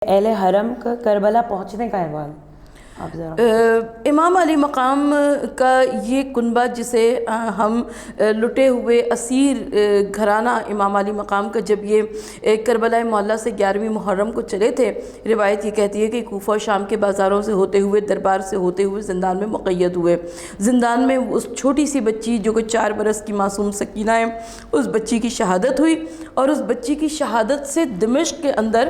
اہل حرم کا کربلا پہنچنے کا احوال آپ ذرا۔ امام علی مقام کا یہ کنبہ جسے ہم لٹے ہوئے اسیر گھرانہ امام علی مقام کا، جب یہ کربلا معلیٰ سے 11ویں محرم کو چلے تھے، روایت یہ کہتی ہے کہ کوفہ و شام کے بازاروں سے ہوتے ہوئے، دربار سے ہوتے ہوئے زندان میں مقید ہوئے۔ زندان میں اس چھوٹی سی بچی جو کہ 4 برس کی معصوم سکینہ ہے، اس بچی کی شہادت ہوئی، اور اس بچی کی شہادت سے دمشق کے اندر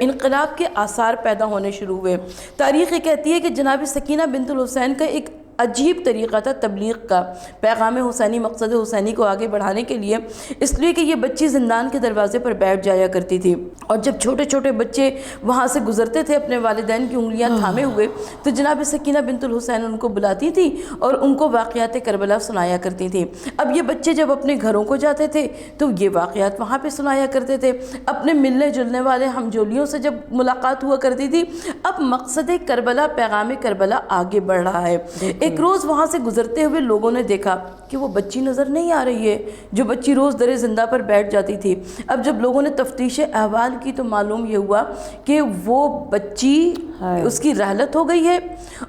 انقلاب کے آثار پیدا ہونے شروع ہوئے۔ تاریخ یہ کہتی ہے کہ جناب سکینہ بنت الحسین کا ایک عجیب طریقہ تھا تبلیغ کا، پیغام حسینی، مقصد حسینی کو آگے بڑھانے کے لیے، اس لیے کہ یہ بچی زندان کے دروازے پر بیٹھ جایا کرتی تھی، اور جب چھوٹے چھوٹے بچے وہاں سے گزرتے تھے اپنے والدین کی انگلیاں تھامے ہوئے، تو جناب سکینہ بنت الحسین ان کو بلاتی تھی اور ان کو واقعات کربلا سنایا کرتی تھی۔ اب یہ بچے جب اپنے گھروں کو جاتے تھے تو یہ واقعات وہاں پہ سنایا کرتے تھے، اپنے ملنے جلنے والے ہم جولیوں سے جب ملاقات ہوا کرتی تھی، اب مقصد کربلا، پیغام کربلا آگے بڑھ رہا ہے۔ ایک روز وہاں سے گزرتے ہوئے لوگوں نے دیکھا کہ وہ بچی نظر نہیں آ رہی ہے جو بچی روز در زندہ پر بیٹھ جاتی تھی۔ اب جب لوگوں نے تفتیش احوال کی تو معلوم یہ ہوا کہ وہ بچی، اس کی رحلت ہو گئی ہے،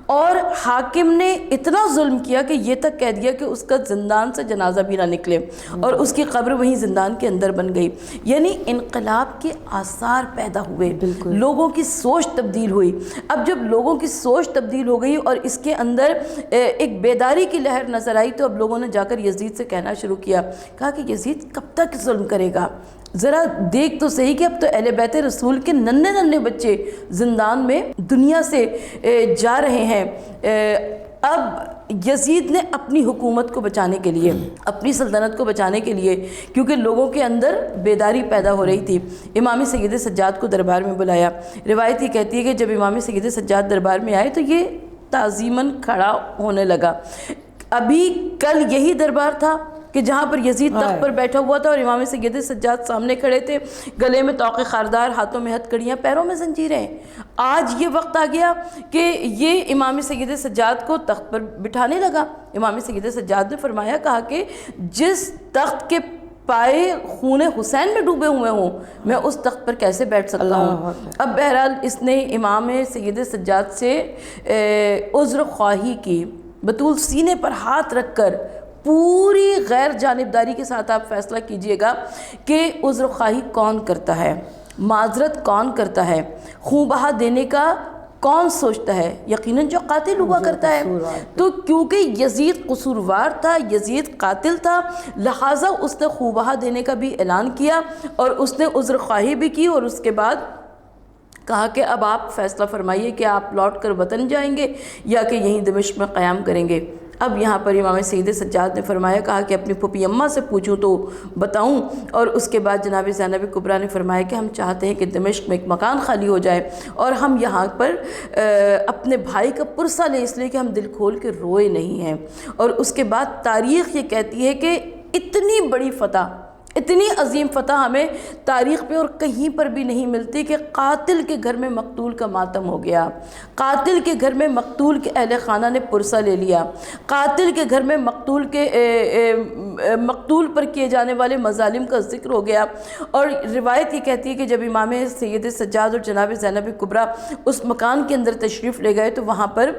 اور حاکم نے اتنا ظلم کیا کہ یہ تک کہہ دیا کہ اس کا زندان سے جنازہ بھی نہ نکلے، اور اس کی قبر وہیں زندان کے اندر بن گئی۔ یعنی انقلاب کے آثار پیدا ہوئے، لوگوں کی سوچ تبدیل ہوئی۔ اب جب لوگوں کی سوچ تبدیل ہو گئی اور اس کے اندر ایک بیداری کی لہر نظر آئی، تو اب لوگوں نے جا کر یزید سے کہنا شروع کیا، کہا کہ یزید کب تک ظلم کرے گا، ذرا دیکھ تو صحیح کہ اب تو اہل بیت رسول کے ننھے ننھے بچے زندان میں دنیا سے جا رہے ہیں۔ اب یزید نے اپنی حکومت کو بچانے کے لیے، اپنی سلطنت کو بچانے کے لیے، کیونکہ لوگوں کے اندر بیداری پیدا ہو رہی تھی، امام سید سجاد کو دربار میں بلایا۔ روایت یہ کہتی ہے کہ جب امام سید سجاد دربار میں آئے تو یہ تعظیماً کھڑا ہونے لگا۔ ابھی کل یہی دربار تھا کہ جہاں پر یزید تخت پر بیٹھا ہوا تھا اور امام سید سجاد سامنے کھڑے تھے، گلے میں طوق خاردار، ہاتھوں میں ہتھ کڑیاں، پیروں میں زنجیریں۔ آج یہ وقت آ گیا کہ یہ امام سید سجاد کو تخت پر بٹھانے لگا۔ امام سید سجاد نے فرمایا، کہا کہ جس تخت کے پائے خون حسین میں ڈوبے ہوئے ہوں، میں اس تخت پر کیسے بیٹھ سکتا ہوں۔ اب بہرحال اس نے امام سید سجاد سے عذر خواہی کی، بطول سینے پر ہاتھ رکھ کر پوری غیر جانبداری کے ساتھ آپ فیصلہ کیجئے گا کہ عذر خواہی کون کرتا ہے، معذرت کون کرتا ہے، خون بہا دینے کا کون سوچتا ہے؟ یقیناً جو قاتل ہوا کرتا ہے۔ تو کیونکہ یزید قصوروار تھا، یزید قاتل تھا، لہٰذا اس نے خون بہا دینے کا بھی اعلان کیا، اور اس نے عذر خواہی بھی کی، اور اس کے بعد کہا کہ اب آپ فیصلہ فرمائیے کہ آپ لوٹ کر وطن جائیں گے یا کہ یہیں دمشق میں قیام کریں گے۔ اب یہاں پر امام سید سجاد نے فرمایا، کہا کہ اپنی پھوپھی اماں سے پوچھوں تو بتاؤں، اور اس کے بعد جناب زینب کبریٰ نے فرمایا کہ ہم چاہتے ہیں کہ دمشق میں ایک مکان خالی ہو جائے اور ہم یہاں پر اپنے بھائی کا پرسہ لیں، اس لیے کہ ہم دل کھول کے روئے نہیں ہیں۔ اور اس کے بعد تاریخ یہ کہتی ہے کہ اتنی بڑی فتح، اتنی عظیم فتح ہمیں تاریخ پہ اور کہیں پر بھی نہیں ملتی کہ قاتل کے گھر میں مقتول کا ماتم ہو گیا، قاتل کے گھر میں مقتول کے اہل خانہ نے پرسہ لے لیا، قاتل کے گھر میں مقتول پر کیے جانے والے مظالم کا ذکر ہو گیا۔ اور روایت یہ کہتی ہے کہ جب امام سید سجاد اور جناب زینب کبریٰ اس مکان کے اندر تشریف لے گئے تو وہاں پر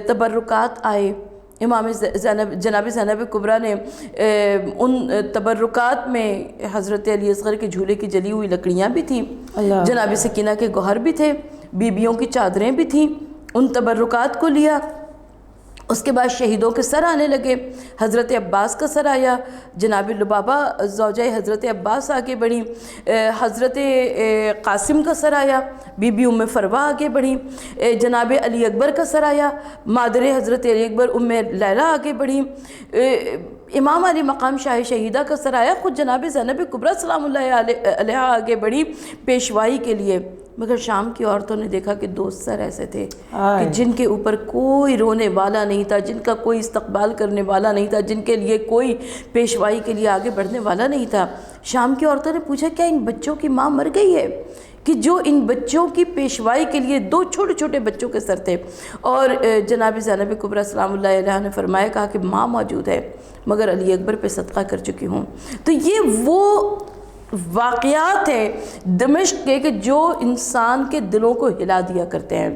تبرکات آئے۔ جناب زینب کبریٰ نے ان تبرکات میں حضرت علی اصغر کے جھولے کی جلی ہوئی لکڑیاں بھی تھیں، جناب سکینہ کے گوہر بھی تھے، بیبیوں کی چادریں بھی تھیں، ان تبرکات کو لیا۔ اس کے بعد شہیدوں کے سر آنے لگے، حضرت عباس کا سر آیا، جناب لبابہ زوجہ حضرت عباس آگے بڑھی، حضرت قاسم کا سر آیا، بی بی ام فروہ آگے بڑھی، جناب علی اکبر کا سر آیا، مادر حضرت علی اکبر ام لیلہ آگے بڑھی، امام علی مقام شاہ شہیدہ کا سر آیا، خود جناب زینب کبریٰ سلام اللہ علیہ آگے بڑھی پیشوائی کے لیے۔ مگر شام کی عورتوں نے دیکھا کہ 2 سر ایسے تھے کہ جن کے اوپر کوئی رونے والا نہیں تھا، جن کا کوئی استقبال کرنے والا نہیں تھا، جن کے لیے کوئی پیشوائی کے لیے آگے بڑھنے والا نہیں تھا۔ شام کی عورتوں نے پوچھا، کیا ان بچوں کی ماں مر گئی ہے؟ کہ جو ان بچوں کی پیشوائی کے لیے 2 چھوٹے چھوٹے بچوں کے سر تھے۔ اور جناب زینب کبریٰ سلام اللہ علیہ نے فرمایا، کہا کہ ماں موجود ہے مگر علی اکبر پہ صدقہ کر چکی ہوں۔ تو یہ وہ واقعات ہیں دمشق کے کہ جو انسان کے دلوں کو ہلا دیا کرتے ہیں.